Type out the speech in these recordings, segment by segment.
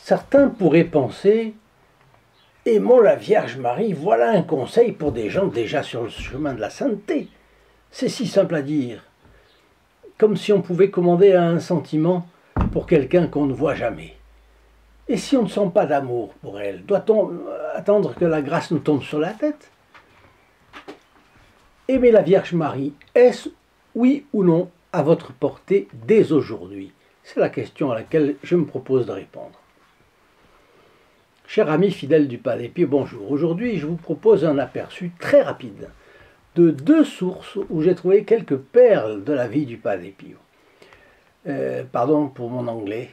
Certains pourraient penser, aimons la Vierge Marie, voilà un conseil pour des gens déjà sur le chemin de la sainteté. C'est si simple à dire, comme si on pouvait commander un sentiment pour quelqu'un qu'on ne voit jamais. Et si on ne sent pas d'amour pour elle, doit-on attendre que la grâce nous tombe sur la tête? Aimer la Vierge Marie, est-ce, oui ou non, à votre portée dès aujourd'hui? C'est la question à laquelle je me propose de répondre. Chers amis fidèles du Padre Pio, bonjour. Aujourd'hui, je vous propose un aperçu très rapide de deux sources où j'ai trouvé quelques perles de la vie du Padre Pio. Pardon pour mon anglais.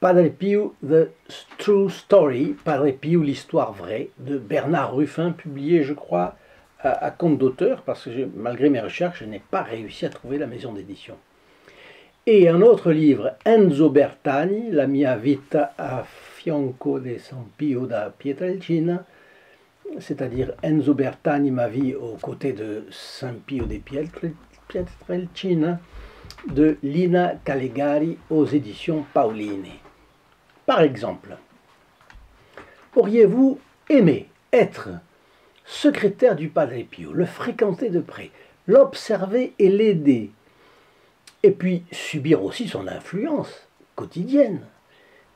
Padre Pio, The True Story, Padre Pio, l'histoire vraie, de Bernard Ruffin, publié, je crois, à compte d'auteur, parce que malgré mes recherches, je n'ai pas réussi à trouver la maison d'édition. Et un autre livre, Enzo Bertani, La mia vita a fianco de San Pio da Pietrelcina, c'est-à-dire Enzo Bertani, ma vie aux côtés de San Pio de Pietrelcina, de Lina Calegari aux éditions Paolini. Par exemple, auriez-vous aimé être secrétaire du Padre Pio, le fréquenter de près, l'observer et l'aider, et puis subir aussi son influence quotidienne?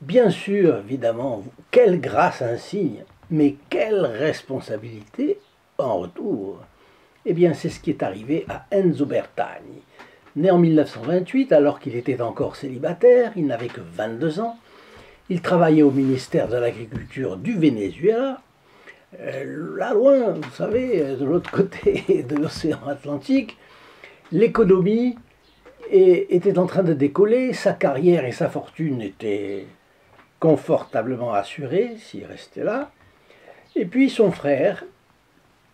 Bien sûr, évidemment, quelle grâce insigne, mais quelle responsabilité en retour? Eh bien, c'est ce qui est arrivé à Enzo Bertani. Né en 1928, alors qu'il était encore célibataire, il n'avait que 22 ans, il travaillait au ministère de l'Agriculture du Venezuela, là loin, vous savez, de l'autre côté de l'océan Atlantique. L'économie était en train de décoller, sa carrière et sa fortune étaient confortablement assurées s'il restait là. Et puis son frère,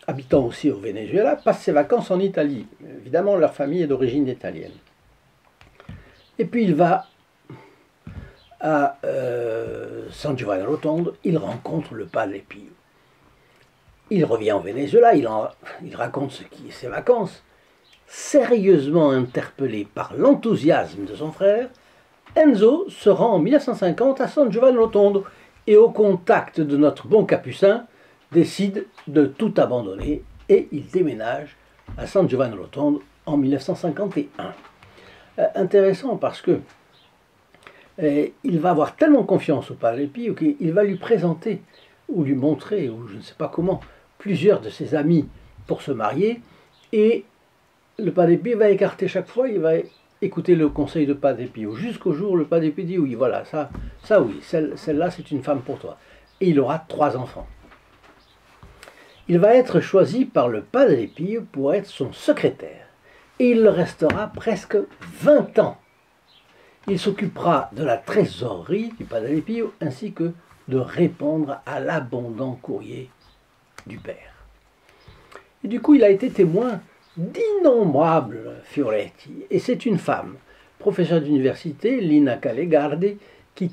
habitant aussi au Venezuela, passe ses vacances en Italie. Évidemment, leur famille est d'origine italienne. Et puis il va à San Giovanni Rotondo, il rencontre le Padre Pio. Il revient au Venezuela, il raconte ses vacances. Sérieusement interpellé par l'enthousiasme de son frère, Enzo se rend en 1950 à San Giovanni Rotondo et au contact de notre bon capucin, décide de tout abandonner et il déménage à San Giovanni Rotondo en 1951. Intéressant parce que il va avoir tellement confiance au Padre Pio qu'il va lui présenter ou lui montrer, ou je ne sais pas comment, plusieurs de ses amis pour se marier, et le Padre Pio va écarter chaque fois, il va écouter le conseil de Padre Pio, jusqu'au jour où le Padre Pio dit oui, voilà, ça oui, celle-là c'est une femme pour toi. Et il aura 3 enfants. Il va être choisi par le Padre Pio pour être son secrétaire, et il le restera presque 20 ans. Il s'occupera de la trésorerie du Padre Pio, ainsi que de répondre à l'abondant courrier du Père. Et du coup, il a été témoin d'innombrables fioretti. Et c'est une femme, professeure d'université, Lina Calegari, qui,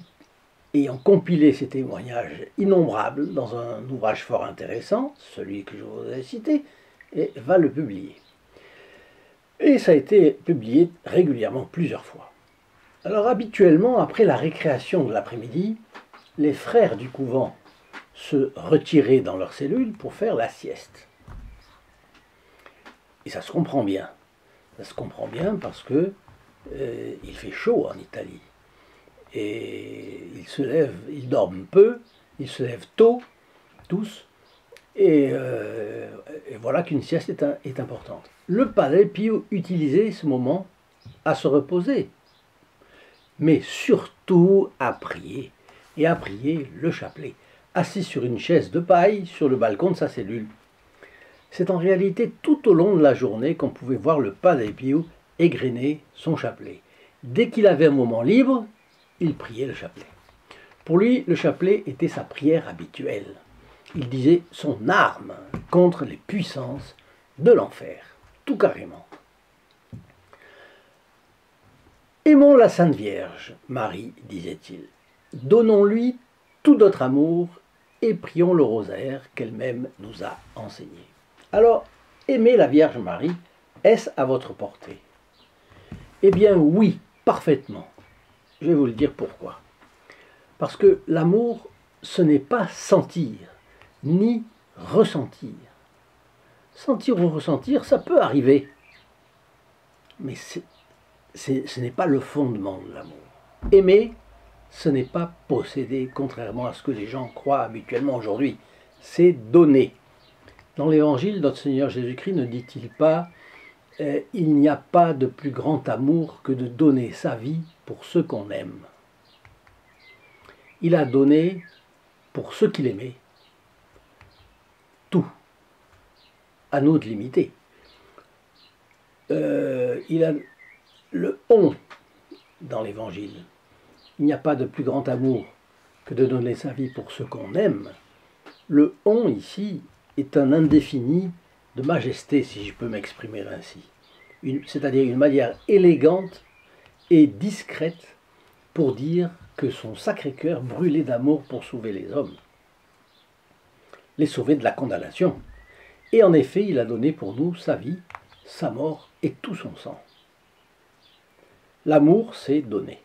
ayant compilé ces témoignages innombrables dans un ouvrage fort intéressant, celui que je vous ai cité, et va le publier. Et ça a été publié régulièrement plusieurs fois. Alors habituellement, après la récréation de l'après-midi, les frères du couvent se retiraient dans leur cellule pour faire la sieste. Et ça se comprend bien. Ça se comprend bien parce que il fait chaud en Italie. Et ils dorment peu, ils se lèvent tôt, tous, et voilà qu'une sieste est importante. Le Padre Pio utilisait ce moment à se reposer, mais surtout à prier, et à prier le chapelet, assis sur une chaise de paille sur le balcon de sa cellule. C'est en réalité tout au long de la journée qu'on pouvait voir le Padre Pio égrener son chapelet. Dès qu'il avait un moment libre, il priait le chapelet. Pour lui, le chapelet était sa prière habituelle. Il disait son arme contre les puissances de l'enfer, tout carrément. Aimons la Sainte Vierge, Marie, disait-il. Donnons-lui tout notre amour et prions le rosaire qu'elle-même nous a enseigné. Alors, aimer la Vierge Marie, est-ce à votre portée? Eh bien oui, parfaitement. Je vais vous le dire pourquoi. Parce que l'amour, ce n'est pas sentir, ni ressentir. Sentir ou ressentir, ça peut arriver. Mais ce n'est pas le fondement de l'amour. Aimer, ce n'est pas posséder, contrairement à ce que les gens croient habituellement aujourd'hui. C'est donner. Dans l'Évangile, notre Seigneur Jésus-Christ ne dit-il pas « Il n'y a pas de plus grand amour que de donner sa vie pour ceux qu'on aime ». Il a donné pour ceux qu'il aimait tout. À nous de l'imiter. Il a le « on » dans l'Évangile. Il n'y a pas de plus grand amour que de donner sa vie pour ceux qu'on aime. Le « on » ici est un indéfini de majesté, si je peux m'exprimer ainsi. C'est-à-dire une manière élégante et discrète pour dire que son Sacré-Cœur brûlait d'amour pour sauver les hommes, les sauver de la condamnation. Et en effet, il a donné pour nous sa vie, sa mort et tout son sang. L'amour, c'est donner.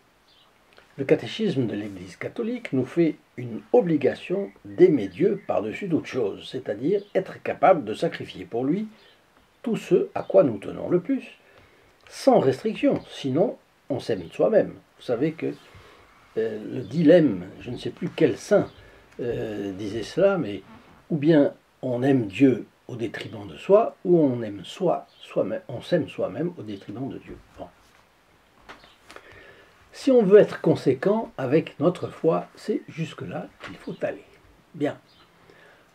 Le catéchisme de l'Église catholique nous fait une obligation d'aimer Dieu par-dessus toute chose, c'est-à-dire être capable de sacrifier pour lui tout ce à quoi nous tenons le plus, sans restriction, sinon on s'aime soi-même. Vous savez que le dilemme, je ne sais plus quel saint disait cela, mais ou bien on aime Dieu au détriment de soi, ou on aime soi-même, on s'aime soi-même au détriment de Dieu. Bon. Si on veut être conséquent avec notre foi, c'est jusque-là qu'il faut aller. Bien.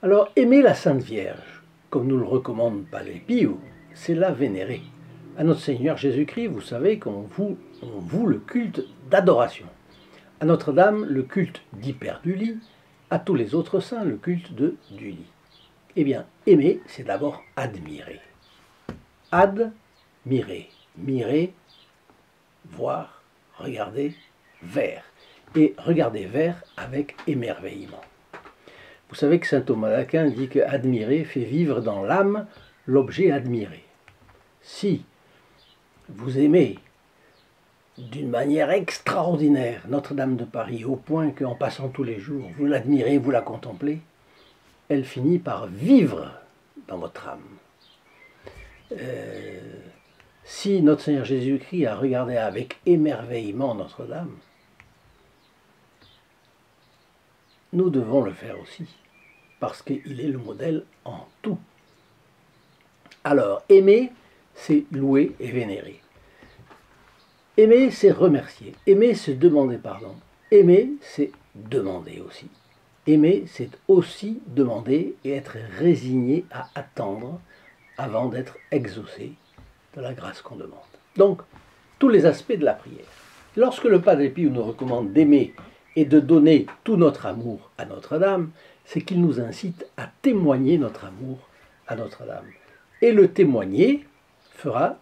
Alors, aimer la Sainte Vierge, comme nous le recommande Padre Pio, c'est la vénérer. À notre Seigneur Jésus-Christ, vous savez qu'on voue le culte d'adoration. À Notre-Dame, le culte d'Hyper du lit. À tous les autres saints, le culte du lit. Eh bien, aimer, c'est d'abord admirer. Admirer. Mirer, voir, regarder vers. Et regarder vers avec émerveillement. Vous savez que saint Thomas d'Aquin dit que admirer fait vivre dans l'âme l'objet admiré. Si vous aimez d'une manière extraordinaire Notre-Dame de Paris, au point qu'en passant tous les jours, vous l'admirez, vous la contemplez, elle finit par vivre dans votre âme. Si notre Seigneur Jésus-Christ a regardé avec émerveillement Notre-Dame, nous devons le faire aussi, parce qu'il est le modèle en tout. Alors, aimer, c'est louer et vénérer. Aimer, c'est remercier. Aimer, c'est demander pardon. Aimer, c'est demander aussi. Aimer, c'est aussi demander et être résigné à attendre avant d'être exaucé de la grâce qu'on demande. Donc, tous les aspects de la prière. Lorsque le Padre Pio nous recommande d'aimer et de donner tout notre amour à Notre-Dame, c'est qu'il nous incite à témoigner notre amour à Notre-Dame. Et le témoigner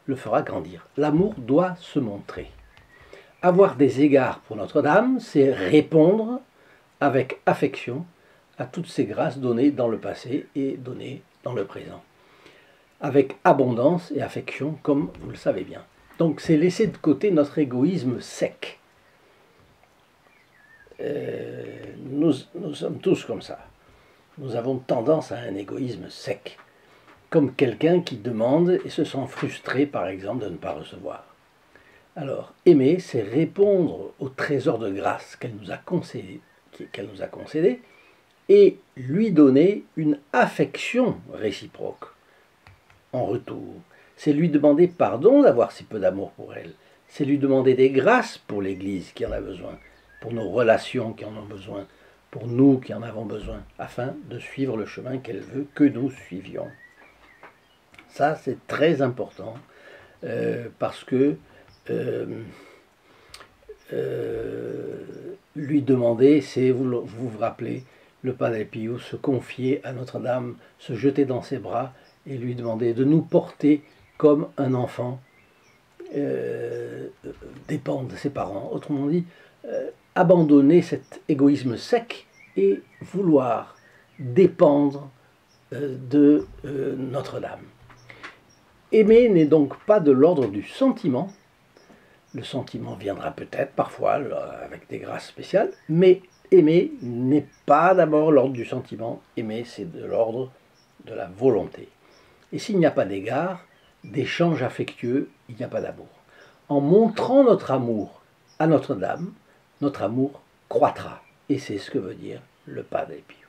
le fera grandir. L'amour doit se montrer. Avoir des égards pour Notre-Dame, c'est répondre avec affection à toutes ces grâces données dans le passé et données dans le présent. Avec abondance et affection, comme vous le savez bien. Donc c'est laisser de côté notre égoïsme sec. Nous sommes tous comme ça. Nous avons tendance à un égoïsme sec. Comme quelqu'un qui demande et se sent frustré, par exemple, de ne pas recevoir. Alors, aimer, c'est répondre au trésor de grâce qu'elle nous a concédé, et lui donner une affection réciproque en retour. C'est lui demander pardon d'avoir si peu d'amour pour elle. C'est lui demander des grâces pour l'Église qui en a besoin, pour nos relations qui en ont besoin, pour nous qui en avons besoin, afin de suivre le chemin qu'elle veut que nous suivions. Ça, c'est très important, parce que lui demander, c'est, vous vous rappelez, le Padre Pio se confier à Notre-Dame, se jeter dans ses bras et lui demander de nous porter comme un enfant dépend de ses parents. Autrement dit, abandonner cet égoïsme sec et vouloir dépendre de Notre-Dame. Aimer n'est donc pas de l'ordre du sentiment. Le sentiment viendra peut-être parfois avec des grâces spéciales, mais aimer n'est pas d'abord l'ordre du sentiment. Aimer, c'est de l'ordre de la volonté. Et s'il n'y a pas d'égard, d'échange affectueux, il n'y a pas d'amour. En montrant notre amour à Notre-Dame, notre amour croîtra. Et c'est ce que veut dire le Padre Pio.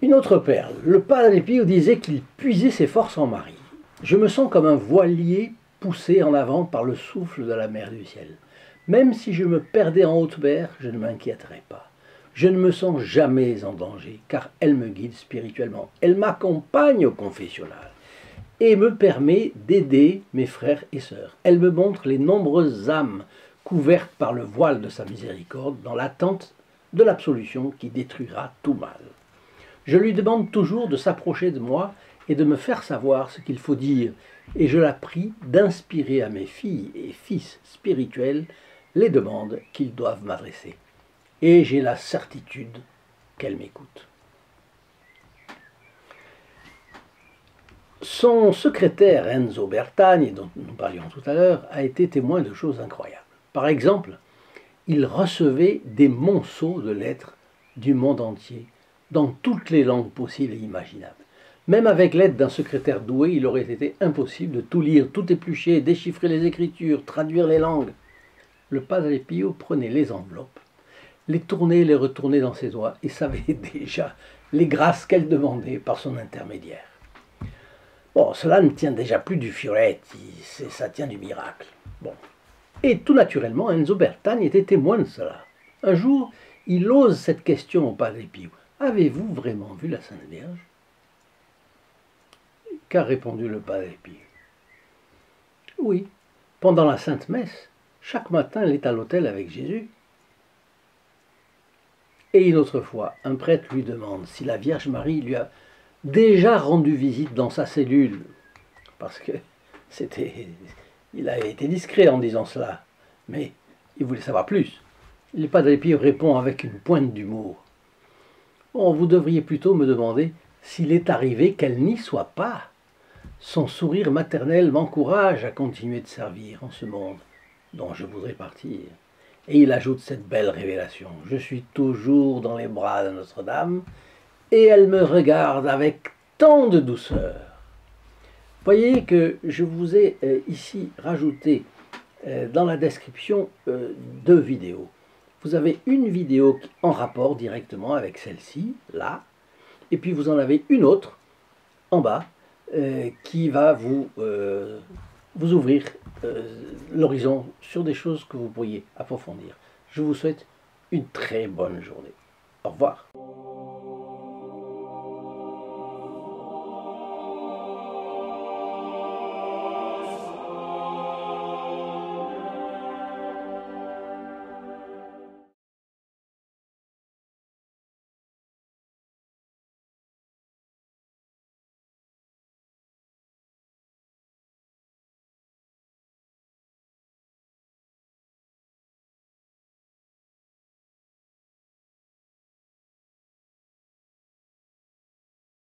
Une autre perle. Le Padre Pio disait qu'il puisait ses forces en Marie. Je me sens comme un voilier poussé en avant par le souffle de la mer du ciel. Même si je me perdais en haute mer, je ne m'inquiéterais pas. Je ne me sens jamais en danger, car elle me guide spirituellement. Elle m'accompagne au confessionnal et me permet d'aider mes frères et sœurs. Elle me montre les nombreuses âmes couvertes par le voile de sa miséricorde dans l'attente de l'absolution qui détruira tout mal. Je lui demande toujours de s'approcher de moi et de me faire savoir ce qu'il faut dire, et je la prie d'inspirer à mes filles et fils spirituels les demandes qu'ils doivent m'adresser. Et j'ai la certitude qu'elle m'écoute. Son secrétaire Enzo Bertagni, dont nous parlions tout à l'heure, a été témoin de choses incroyables. Par exemple, il recevait des monceaux de lettres du monde entier, dans toutes les langues possibles et imaginables. Même avec l'aide d'un secrétaire doué, il aurait été impossible de tout lire, tout éplucher, déchiffrer les écritures, traduire les langues. Le Padre Pio prenait les enveloppes, les tournait et les retournait dans ses doigts et savait déjà les grâces qu'elle demandait par son intermédiaire. Bon, cela ne tient déjà plus du Fioretti, ça tient du miracle. Bon. Et tout naturellement, Enzo Bertagni était témoin de cela. Un jour, il ose cette question au Padre Pio. Avez-vous vraiment vu la Sainte Vierge? Qu'a répondu le Padre Pio? Oui, pendant la Sainte Messe, chaque matin elle est à l'autel avec Jésus. Et une autre fois, un prêtre lui demande si la Vierge Marie lui a déjà rendu visite dans sa cellule, parce que il avait été discret en disant cela, mais il voulait savoir plus. Le Padre Pio répond avec une pointe d'humour. Bon, vous devriez plutôt me demander s'il est arrivé qu'elle n'y soit pas. Son sourire maternel m'encourage à continuer de servir en ce monde dont je voudrais partir. Et il ajoute cette belle révélation. Je suis toujours dans les bras de Notre-Dame et elle me regarde avec tant de douceur. Voyez que je vous ai ici rajouté dans la description 2 vidéos. Vous avez une vidéo en rapport directement avec celle-ci, là, et puis vous en avez une autre en bas qui va vous ouvrir l'horizon sur des choses que vous pourriez approfondir. Je vous souhaite une très bonne journée. Au revoir.